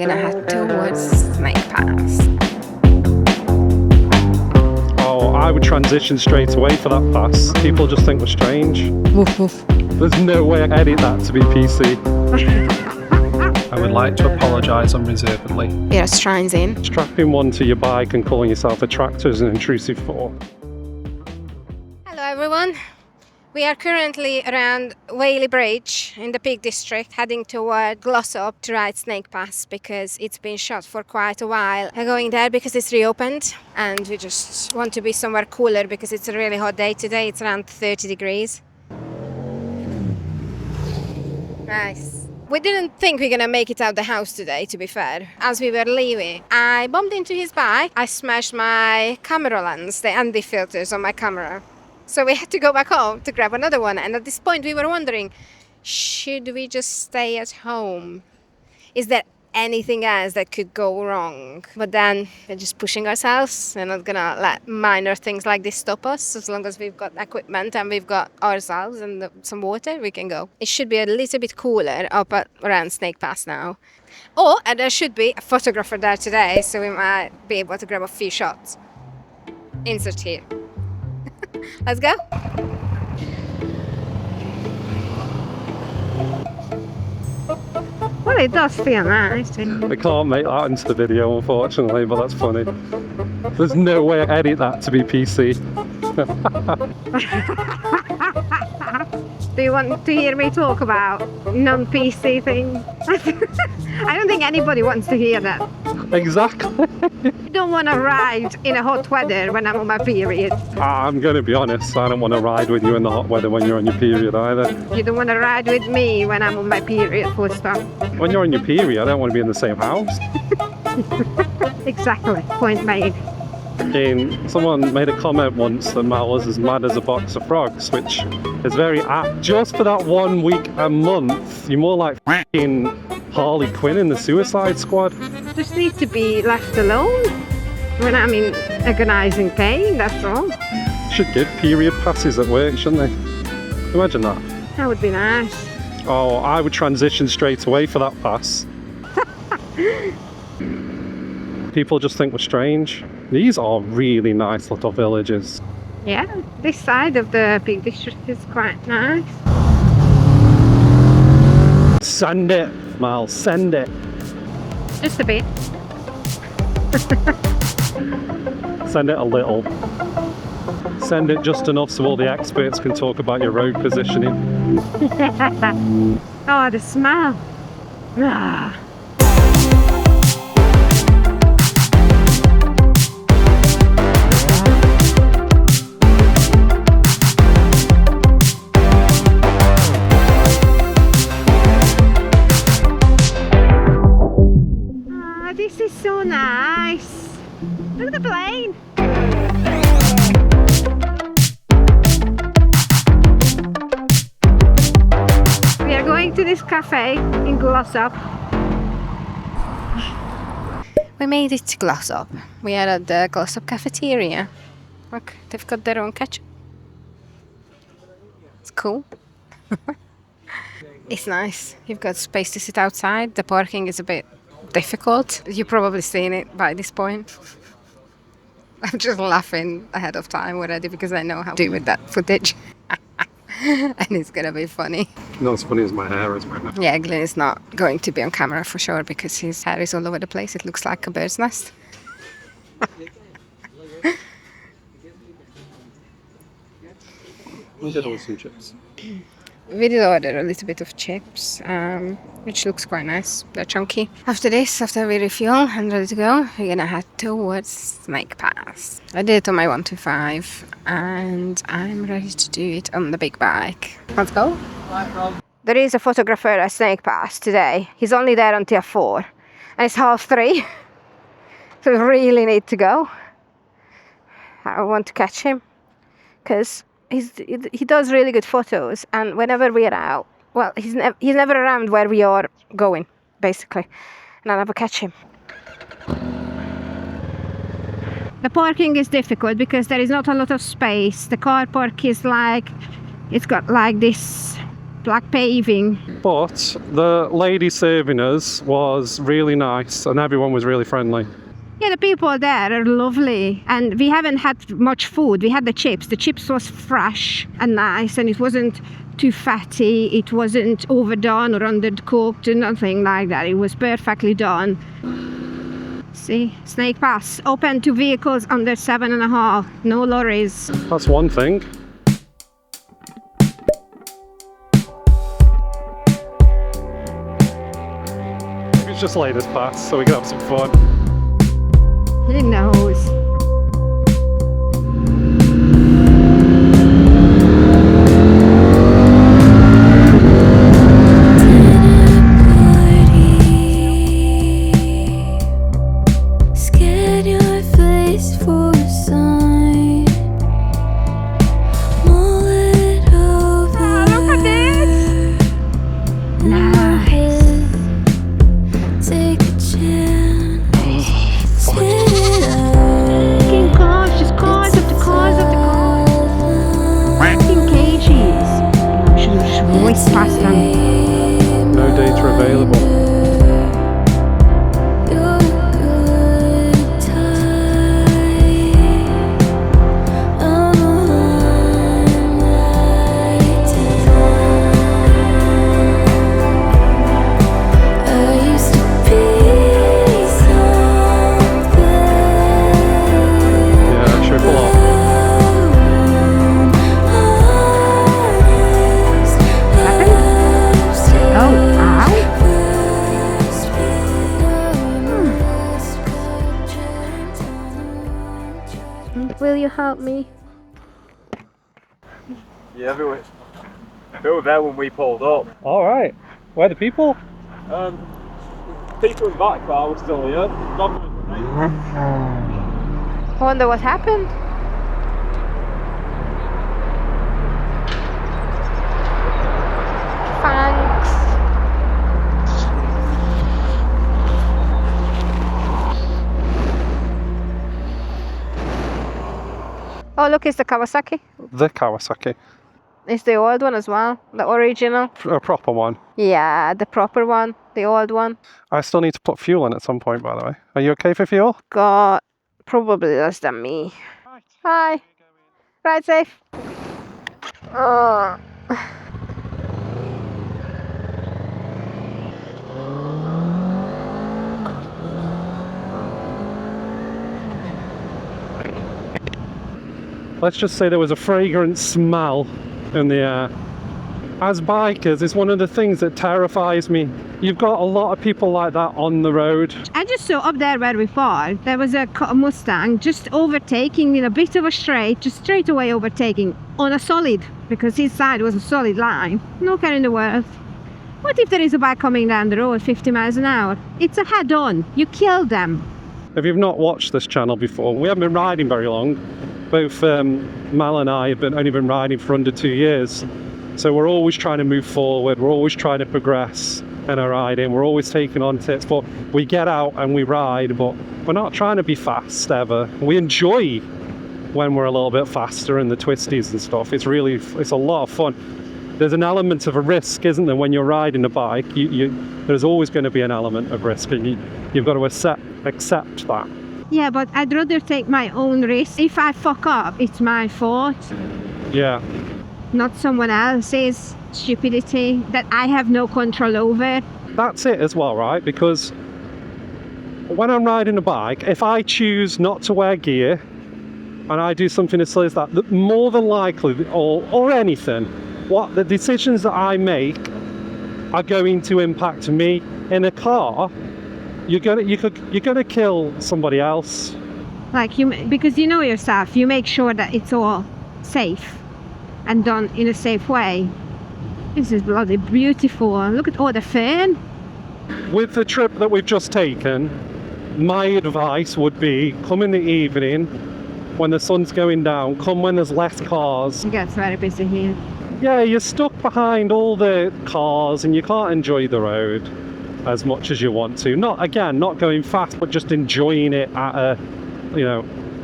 Gonna head towards Snake Pass. Oh, I would transition straight away for that pass. People just think we're strange. Woof woof. There's no way I'd edit that to be PC. I would like to apologise unreservedly. You're at Strines Inn. Strapping one to your bike and calling yourself a tractor is an intrusive thought. Hello everyone. We are currently around Whaley Bridge in the Peak District, heading toward Glossop to ride Snake Pass because it's been shut for quite a while. We're going there because it's reopened and we just want to be somewhere cooler because it's a really hot day today. It's around 30 degrees. Nice. We didn't think we're gonna make it out the house today, to be fair. As we were leaving, I bumped into his bike. I smashed my camera lens, the ND filters on my camera. So we had to go back home to grab another one. And at this point we were wondering, should we just stay at home? Is there anything else that could go wrong? But then we're just pushing ourselves. We're not gonna let minor things like this stop us. As long as we've got equipment and we've got ourselves and some water, we can go. It should be a little bit cooler up around Snake Pass now. Oh, and there should be a photographer there today, so we might be able to grab a few shots. Insert here. Let's go. Well, it does feel nice. I can't make that into the video, unfortunately, but that's funny. There's no way I'd edit that to be PC. Do you want to hear me talk about non-PC things? I don't think anybody wants to hear that. Exactly. I don't want to ride in a hot weather when I'm on my period. I'm going to be honest, I don't want to ride with you in the hot weather when you're on your period either. You don't want to ride with me when I'm on my period, full stop. When you're on your period, I don't want to be in the same house. Exactly, point made. Someone made a comment once that Mal was as mad as a box of frogs, which is very apt. Just for that 1 week a month, you're more like f***ing Harley Quinn in the Suicide Squad. Just need to be left alone when I'm in agonizing pain, that's all. Should give period passes at work, shouldn't they? Imagine that. That would be nice. Oh, I would transition straight away for that pass. People just think we're strange. These are really nice little villages. Yeah, this side of the Peak District is quite nice. Send it, Mal, send it. Just a bit. Send it a little. Send it just enough so all the experts can talk about your road positioning. Oh, the smell. Ah. This is so nice. Look at the plane. We are going to this cafe in Glossop. We made it to Glossop. We are at the Glossop Cafeteria. Look, they've got their own ketchup. It's cool. It's nice. You've got space to sit outside. The parking is a bit difficult. You've probably seen it by this point. I'm just laughing ahead of time already because I know how to do with that footage. And it's gonna be funny. Not as funny as my hair is right now. Yeah, Glyn is not going to be on camera for sure because his hair is all over the place. It looks like a bird's nest. We did order some chips. We did order a little bit of chips, which looks quite nice. They're chunky. After we refuel and ready to go, we're gonna head towards Snake Pass. I did it on my 125 and I'm ready to do it on the big bike. Let's go. There is a photographer at Snake Pass today. He's only there until 4 and it's 3:30. So we really need to go. I want to catch him because he does really good photos, and whenever we're out, well, he's never around where we are going, basically, and I'll never catch him. The parking is difficult because there is not a lot of space. The car park is like, it's got like this black paving. But the lady serving us was really nice and everyone was really friendly. Yeah, the people there are lovely, and we haven't had much food. We had the chips. The chips was fresh and nice, and it wasn't too fatty. It wasn't overdone or undercooked or nothing like that. It was perfectly done. See, Snake Pass, open to vehicles under 7.5, no lorries. That's one thing. It's just latest pass, so we can have some fun. Who knows? No data available. Will you help me? Yeah, they were there when we pulled up. Alright, where are the people? People in the back car were still here. I wonder what happened. Thanks. Oh, look, it's the Kawasaki. The Kawasaki. It's the old one as well, the original. A proper one. Yeah, the proper one, the old one. I still need to put fuel in at some point, by the way. Are you okay for fuel? God, probably less than me. Hi. Ride safe. Let's just say there was a fragrant smell in the air. As bikers, it's one of the things that terrifies me. You've got a lot of people like that on the road. I just saw up there where we parked, there was a Mustang just overtaking in a bit of a straight, just straight away overtaking on a solid, because his side was a solid line. No care in the world. What if there is a bike coming down the road 50 miles an hour? It's a head-on. You kill them. If you've not watched this channel before, we haven't been riding very long. Both Mal and I have only been riding for under 2 years. So we're always trying to move forward, we're always trying to progress in our riding, we're always taking on tips, but we get out and we ride, but we're not trying to be fast ever. We enjoy when we're a little bit faster in the twisties and stuff. It's a lot of fun. There's an element of a risk, isn't there, when you're riding a bike? There's always going to be an element of risk, and you've got to accept that. Yeah, but I'd rather take my own risk. If I fuck up, it's my fault. Yeah. Not someone else's stupidity that I have no control over. That's it as well, right? Because when I'm riding a bike, if I choose not to wear gear and I do something as silly as that more than likely, or anything, what the decisions that I make are going to impact me. In a car, you're gonna kill somebody else. Like because you know yourself, you make sure that it's all safe and done in a safe way. This is bloody beautiful. Look at all the fern. With the trip that we've just taken, my advice would be come in the evening when the sun's going down, come when there's less cars. It gets very busy here. Yeah, you're stuck behind all the cars and you can't enjoy the road as much as you want to. Not going fast, but just enjoying it at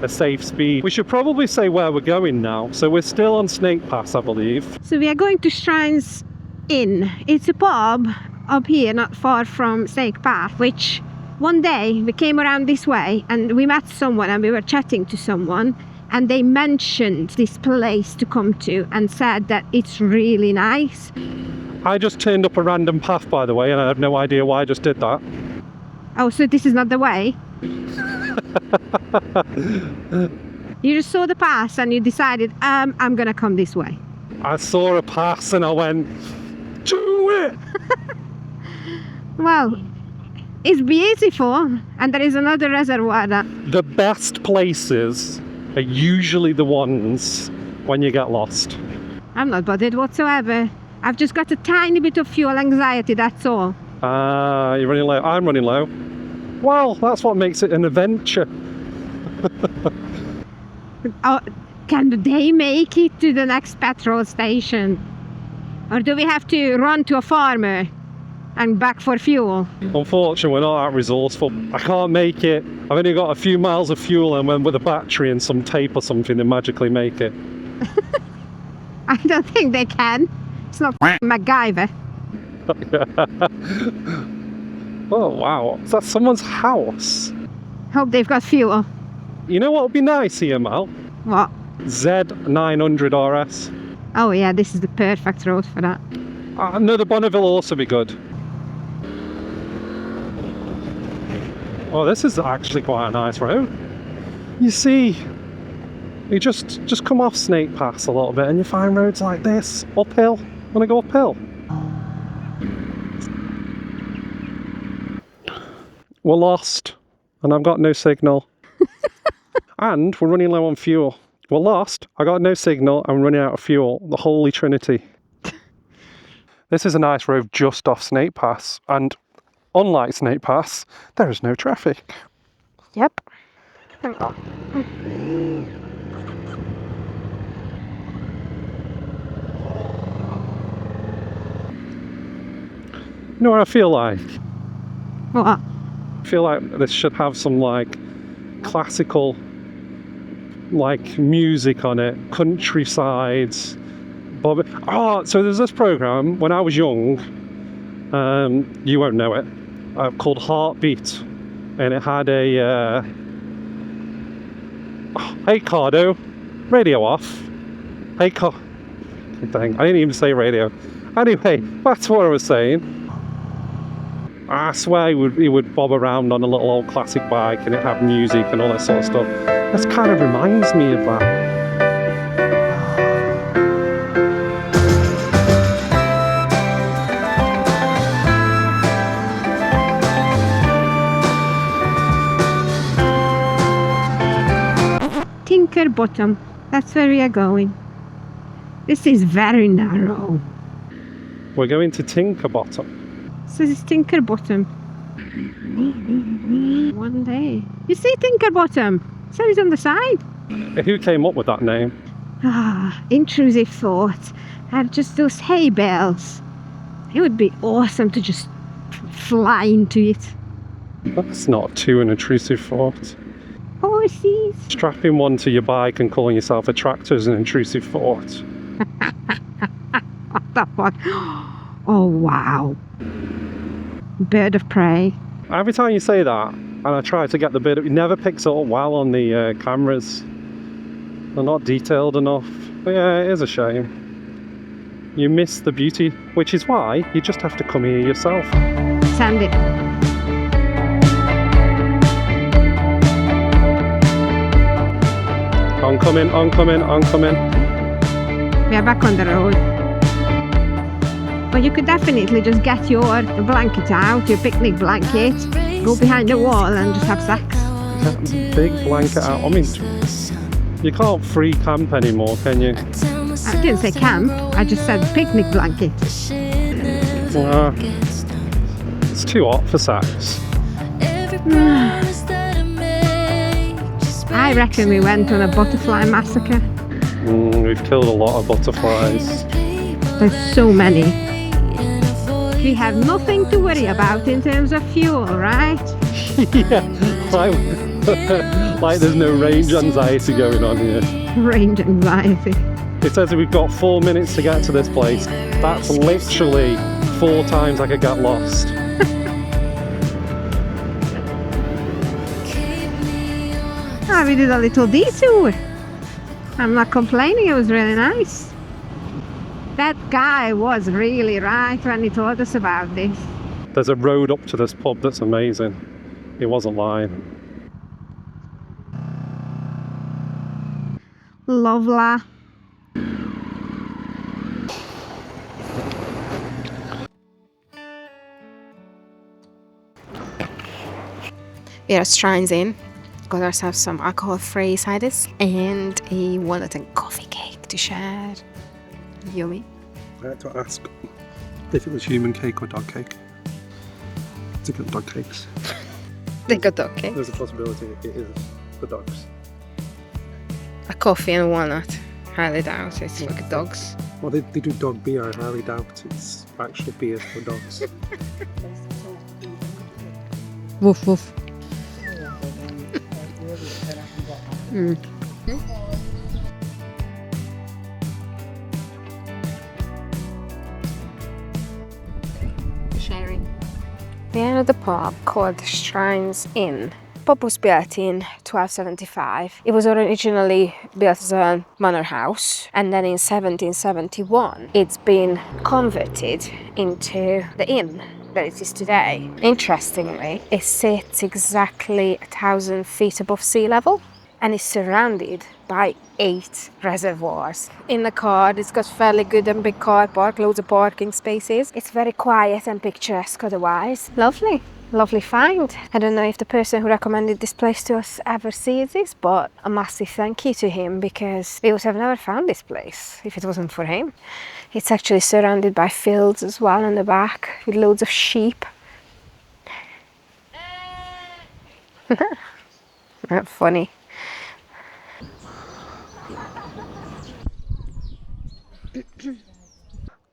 a safe speed. We should probably say where we're going now. So we're still on Snake Pass, I believe. So we are going to Strines Inn. It's a pub up here, not far from Snake Path, which one day we came around this way and we met someone and we were chatting to someone and they mentioned this place to come to and said that it's really nice. I just turned up a random path, by the way, and I have no idea why I just did that. Oh, so this is not the way? You just saw the pass and you decided, I'm gonna come this way. I saw a pass and I went, do it! Well, it's beautiful and there is another reservoir there. The best places are usually the ones when you get lost. I'm not bothered whatsoever. I've just got a tiny bit of fuel anxiety, that's all. You're running low. I'm running low. Well, that's what makes it an adventure. Oh, can they make it to the next petrol station? Or do we have to run to a farmer and back for fuel? Unfortunately, we're not that resourceful. I can't make it. I've only got a few miles of fuel, and when with a battery and some tape or something, they magically make it. I don't think they can. It's not MacGyver. Oh wow, is that someone's house? Hope they've got fuel. You know what would be nice here, Mal? What? Z900 RS. Oh yeah, this is the perfect road for that. No, the Bonneville will also be good. Oh, this is actually quite a nice road. You see, you just come off Snake Pass a little bit and you find roads like this, uphill. Want to go uphill? We're lost, and I've got no signal. And we're running low on fuel. We're lost, I got no signal, I'm running out of fuel. The Holy Trinity. This is a nice road just off Snake Pass, and unlike Snake Pass, there is no traffic. Yep. You know what I feel like? What? I feel like this should have some like classical like music on it, countrysides. Oh, so there's this program when I was young, you won't know it, called Heartbeat, and it had a hey Cardo, radio off. Hey Car, dang, I didn't even say radio. Anyway, that's what I was saying. I swear he would bob around on a little old classic bike and it'd have music and all that sort of stuff. This kind of reminds me of that. Tinker Bottom, that's where we are going. This is very narrow. We're going to Tinker Bottom. So this is Tinker Bottom. One day. You see Tinker Bottom? So it's on the side. Who came up with that name? Intrusive thought. And just those hay bales. It would be awesome to just fly into it. That's not too an intrusive thought. Horses. Strapping one to your bike and calling yourself a tractor is an intrusive thought. What the fuck? Oh wow. Bird of prey. Every time you say that, and I try to get the bird, it never picks it up well on the cameras. They're not detailed enough. But yeah, it is a shame. You miss the beauty, which is why you just have to come here yourself. Sandy. Oncoming. We are back on the road. But you could definitely just get your blanket out, your picnic blanket, go behind the wall and just have sex. Big blanket out. I mean, you can't free camp anymore, can you? I didn't say camp, I just said picnic blanket. It's too hot for sex. I reckon we went on a butterfly massacre. We've killed a lot of butterflies. There's so many. We have nothing to worry about in terms of fuel, right? Yeah, like there's no range anxiety going on here. Range anxiety. It says that we've got 4 minutes to get to this place. That's literally 4 times I could get lost. We did a little detour. I'm not complaining, it was really nice. That guy was really right when he told us about this. There's a road up to this pub that's amazing. He wasn't lying. Lovely. We're at Strines Inn. Got ourselves some alcohol-free ciders and a walnut and coffee cake to share. Yummy. I had to ask if it was human cake or dog cake. It's a good dog cakes. They got dog cake. There's a possibility it is the dogs. A coffee and walnut. Highly doubt it's like dogs. Well, they do dog beer. I highly doubt it's actual beer for dogs. Woof woof. Mm. Sharing. The end of the pub called Strines Inn. The pub was built in 1275. It was originally built as a manor house, and then in 1771 it's been converted into the inn that it is today. Interestingly, it sits exactly 1,000 feet above sea level and is surrounded by 8 reservoirs. In the car, it's got fairly good and big car park, loads of parking spaces. It's very quiet and picturesque otherwise. Lovely. Lovely find. I don't know if the person who recommended this place to us ever sees this, but a massive thank you to him, because we would have never found this place if it wasn't for him. It's actually surrounded by fields as well in the back with loads of sheep. That's funny.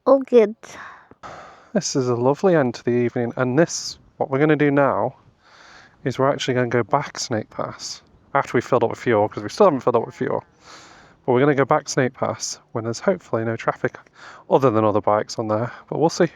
All good. This is a lovely end to the evening, and what we're going to do now is we're actually going to go back Snake Pass after we filled up with fuel, because we still haven't filled up with fuel. But we're going to go back Snake Pass when there's hopefully no traffic other than other bikes on there, but we'll see.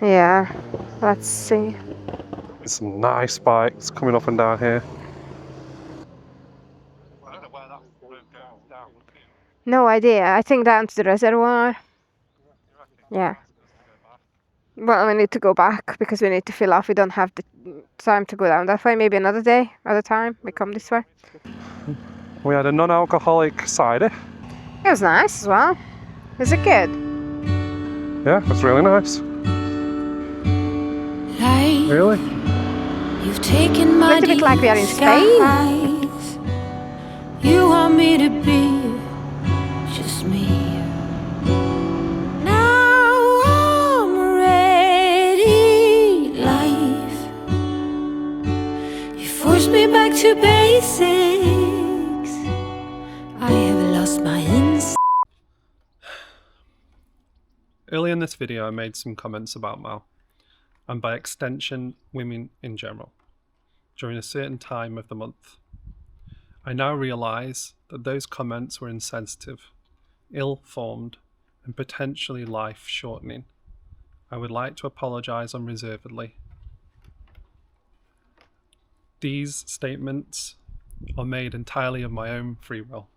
Yeah, let's see. There's some nice bikes coming up and down here. I don't know where that road goes down. No idea. I think down to the reservoir. Yeah. Well, we need to go back because we need to fill off. We don't have the time to go down that way. Maybe another day, other time, we come this way. We had a non-alcoholic cider. It was nice as well. Was it good? Yeah, it was really nice. Really? You've taken my Looked a bit like we are in Spain. skies. You want me to be just me. Now I'm ready, life. You forced me back to basics. I have lost my insight. Earlier in this video I made some comments about Mal, and by extension women in general, during a certain time of the month. I now realise that those comments were insensitive, ill-formed, and potentially life-shortening. I would like to apologise unreservedly. These statements are made entirely of my own free will.